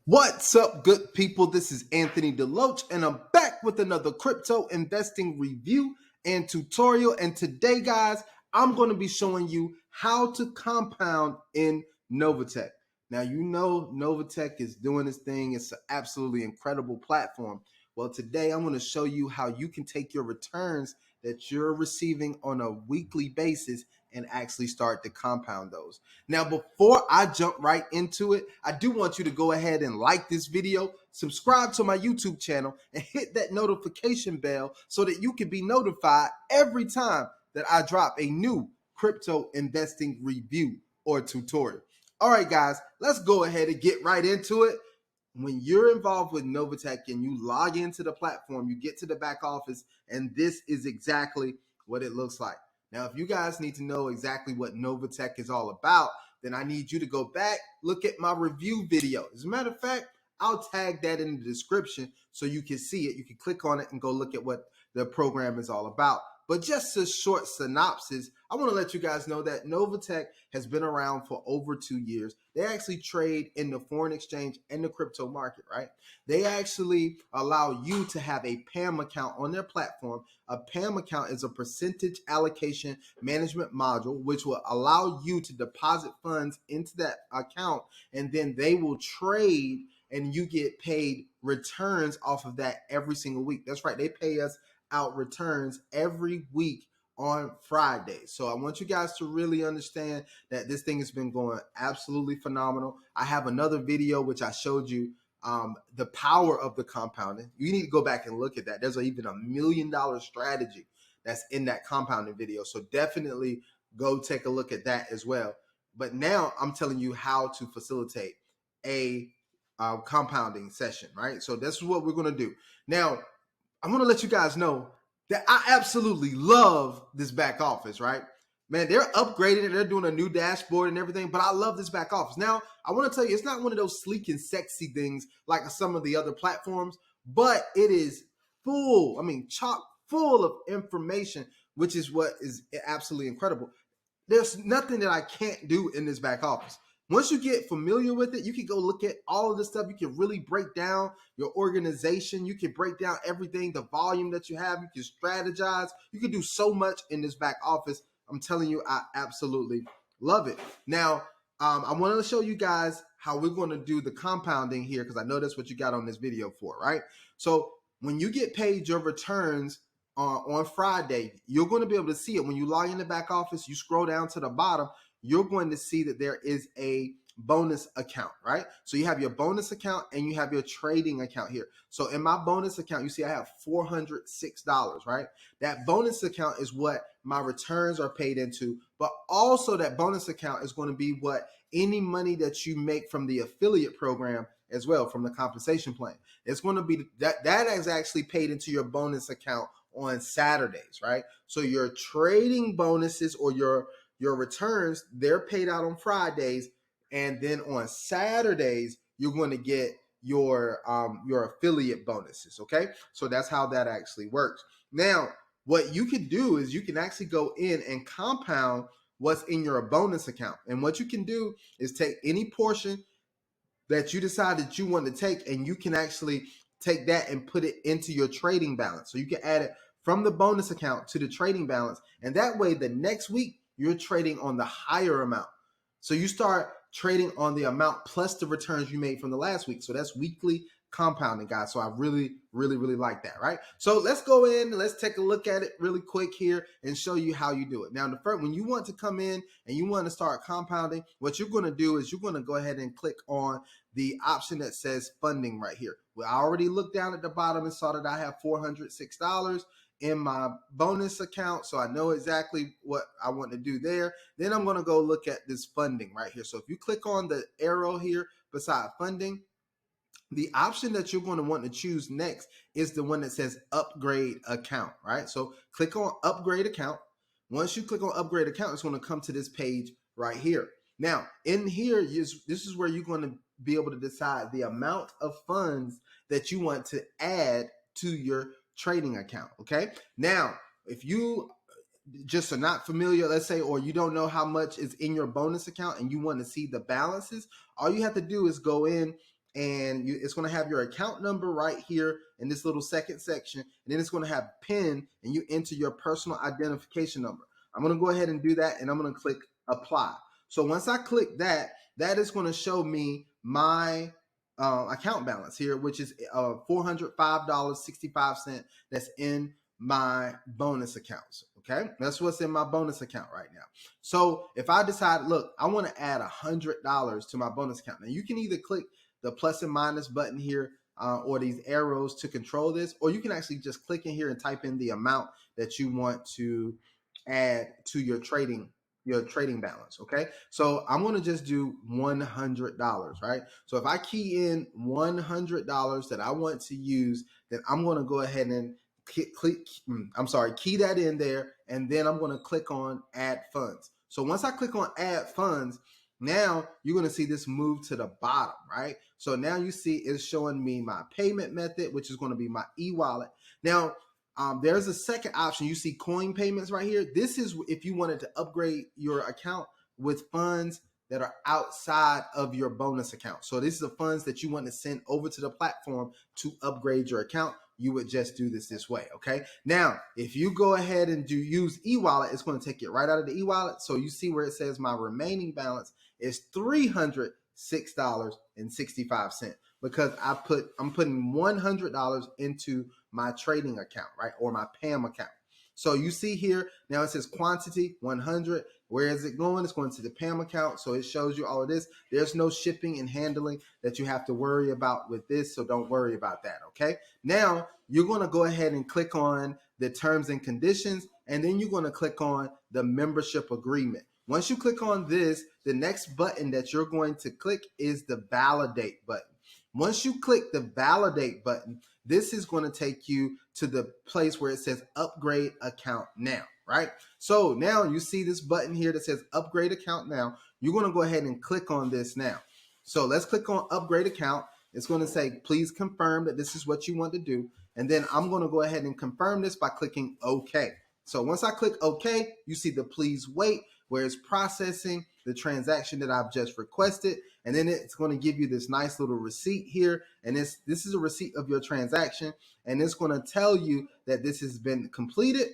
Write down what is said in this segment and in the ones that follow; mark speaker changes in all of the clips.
Speaker 1: What's up, good people? This is Anthony Deloach, and I'm back with another crypto investing review and tutorial. And today, guys, I'm going to be showing you how to compound in NovaTech. Now, you know NovaTech is doing this thing. It's an absolutely incredible platform. Well, today I'm going to show you how you can take your returns that you're receiving on a weekly basis and actually start to compound those. Now, before I jump right into it, I do want you to go ahead and like this video, subscribe to my YouTube channel, and hit that notification bell so that you can be notified every time that I drop a new crypto investing review or tutorial. All right, guys, let's go ahead and get right into it. When you're involved with NovaTech and you log into the platform, you get to the back office, and this is exactly what it looks like. Now, if you guys need to know exactly what NovaTech is all about, then I need you to go back, look at my review video. As a matter of fact, I'll tag that in the description so you can see it. You can click on it and go look at what the program is all about. But just a short synopsis, I want to let you guys know that NovaTech has been around for over 2 years. They actually trade in the foreign exchange and the crypto market, right? They actually allow you to have a PAM account on their platform. A PAM account is a percentage allocation management module, which will allow you to deposit funds into that account, and then they will trade and you get paid returns off of that every single week. That's right. They pay us out returns every week on Friday. So I want you guys to really understand that this thing has been going absolutely phenomenal. I have another video which I showed you the power of the compounding. You need to go back and look at that. There's even $1 million strategy that's in that compounding video. So definitely go take a look at that as well. But now I'm telling you how to facilitate a compounding session, right? So this is what we're going to do. Now, I want to let you guys know that I absolutely love this back office, right? Man, they're upgrading it. They're doing a new dashboard and everything, but I love this back office. Now, I want to tell you, it's not one of those sleek and sexy things like some of the other platforms, but it is full, chock full of information, which is what is absolutely incredible. There's nothing that I can't do in this back office. Once you get familiar with it, you can go look at all of this stuff. You can really break down your organization. You can break down everything, the volume that you have. You can strategize. You can do so much in this back office. I'm telling you, I absolutely love it. Now, I want to show you guys how we're going to do the compounding here, because I know that's what you got on this video for, right? So when you get paid your returns on Friday, you're going to be able to see it. When you log in the back office, you scroll down to the bottom, you're going to see that there is a bonus account, right? So you have your bonus account and you have your trading account here. So in my bonus account, you see I have $406, right? That bonus account is what my returns are paid into, but also that bonus account is going to be what any money that you make from the affiliate program as well, from the compensation plan. It's going to be that is actually paid into your bonus account on Saturdays, right? So your trading bonuses or your returns, they're paid out on Fridays, and then on Saturdays you're going to get your affiliate bonuses. Okay, so that's how that actually works. Now, what you can do is you can actually go in and compound what's in your bonus account, and what you can do is take any portion that you decide that you want to take, and you can actually take that and put it into your trading balance. So you can add it from the bonus account to the trading balance, and that way the next week you're trading on the higher amount. So you start trading on the amount plus the returns you made from the last week. So that's weekly compounding, guys. So I really, really, really like that, right? So let's go in and let's take a look at it really quick here and show you how you do it. Now, when you want to come in and you want to start compounding, what you're going to do is you're going to go ahead and click on the option that says funding right here. Well, I already looked down at the bottom and saw that I have $406 in my bonus account, so I know exactly what I want to do there. Then I'm going to go look at this funding right here. So if you click on the arrow here beside funding, the option that you're going to want to choose next is the one that says upgrade account, right? So click on upgrade account. Once you click on upgrade account, it's going to come to this page right here. Now, in here, this is where you're going to be able to decide the amount of funds that you want to add to your trading account. Okay. Now, if you just are not familiar, let's say, or you don't know how much is in your bonus account and you want to see the balances, all you have to do is go in and it's going to have your account number right here in this little second section, and then it's going to have PIN, and you enter your personal identification number. I'm going to go ahead and do that, and I'm going to click apply. So once I click that, that is going to show me my account balance here, which is $405.65 that's in my bonus accounts. Okay, that's what's in my bonus account right now. So if I decide, look, I want to add $100 to my bonus account, now you can either click the plus and minus button here or these arrows to control this, or you can actually just click in here and type in the amount that you want to add to your trading balance. Okay, so I'm going to just do $100, right? So if I key in $100 that I want to use, then I'm going to go ahead and key that in there, and then I'm going to click on add funds. So once I click on add funds, now you're going to see this move to the bottom, right? So now you see it's showing me my payment method, which is going to be my e-wallet. Now, there's a second option. You see coin payments right here. This is if you wanted to upgrade your account with funds that are outside of your bonus account. So this is the funds that you want to send over to the platform to upgrade your account. You would just do this way, okay? Now, if you go ahead and use e-wallet, it's going to take it right out of the e-wallet. So you see where it says my remaining balance is $306.65 because I'm putting $100 into my trading account, right? Or my PAM account. So you see here, now it says quantity 100. Where is it going? It's going to the PAM account. So it shows you all of this. There's no shipping and handling that you have to worry about with this. So don't worry about that. Okay. Now you're going to go ahead and click on the terms and conditions, and then you're going to click on the membership agreement. Once you click on this, the next button that you're going to click is the validate button. Once you click the validate button, this is going to take you to the place where it says upgrade account now, right? So now you see this button here that says upgrade account now. You're going to go ahead and click on this now. So let's click on upgrade account. It's going to say, please confirm that this is what you want to do. And then I'm going to go ahead and confirm this by clicking OK. So once I click OK, you see the please wait where it's processing the transaction that I've just requested. And then it's going to give you this nice little receipt here. And this is a receipt of your transaction. And it's going to tell you that this has been completed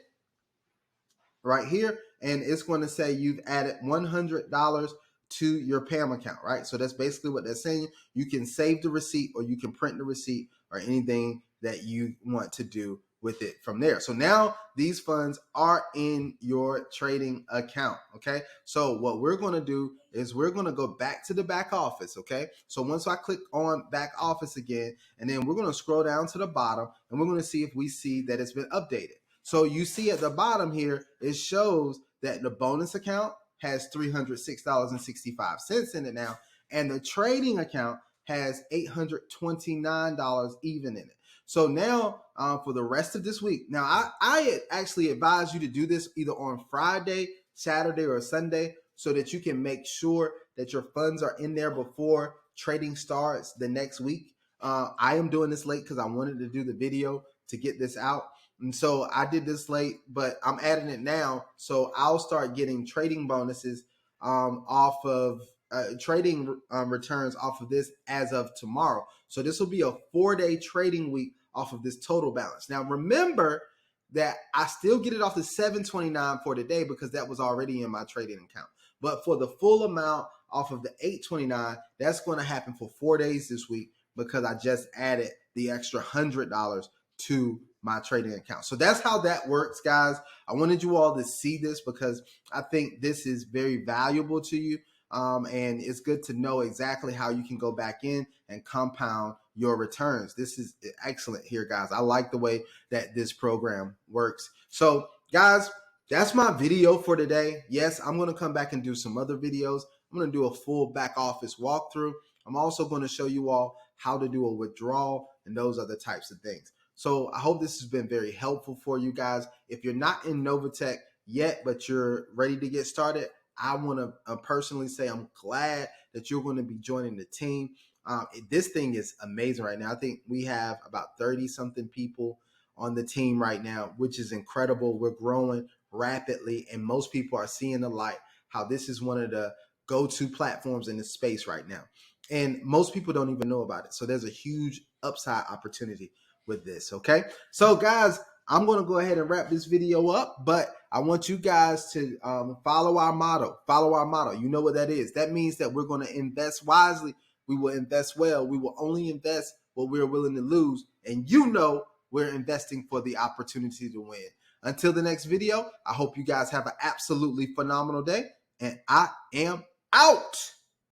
Speaker 1: right here. And it's going to say you've added $100 to your PAM account, right? So that's basically what they're saying. You can save the receipt or you can print the receipt or anything that you want to do with it from there. So now these funds are in your trading account. Okay. So what we're going to do is we're going to go back to the back office. Okay. So once I click on back office again, and then we're going to scroll down to the bottom and we're going to see if we see that it's been updated. So you see at the bottom here, it shows that the bonus account has $306.65 in it now. And the trading account has $829 even in it. So now for the rest of this week, now I actually advise you to do this either on Friday, Saturday, or Sunday so that you can make sure that your funds are in there before trading starts the next week. I am doing this late because I wanted to do the video to get this out. And so I did this late, but I'm adding it now. So I'll start getting trading bonuses off of trading returns off of this as of tomorrow. So this will be a 4-day trading week off of this total balance. Now, remember that I still get it off the $729 for today because that was already in my trading account. But for the full amount off of the $829, that's going to happen for 4 days this week because I just added the extra $100 to my trading account. So that's how that works, guys. I wanted you all to see this because I think this is very valuable to you. And it's good to know exactly how you can go back in and compound your returns. This is excellent here, guys. I like the way that this program works. So, guys, that's my video for today. Yes, I'm going to come back and do some other videos. I'm going to do a full back office walkthrough. I'm also going to show you all how to do a withdrawal and those other types of things. So I hope this has been very helpful for you guys. If you're not in NovaTech yet, but you're ready to get started, I want to personally say I'm glad that you're going to be joining the team. This thing is amazing right now. I think we have about 30-something people on the team right now, which is incredible. We're growing rapidly, and most people are seeing the light, how this is one of the go-to platforms in the space right now. And most people don't even know about it. So there's a huge upside opportunity with this, okay? So guys, I'm going to go ahead and wrap this video up, but I want you guys to follow our motto. Follow our motto. You know what that is. That means that we're going to invest wisely. We will invest well. We will only invest what we're willing to lose. And you know we're investing for the opportunity to win. Until the next video, I hope you guys have an absolutely phenomenal day. And I am out.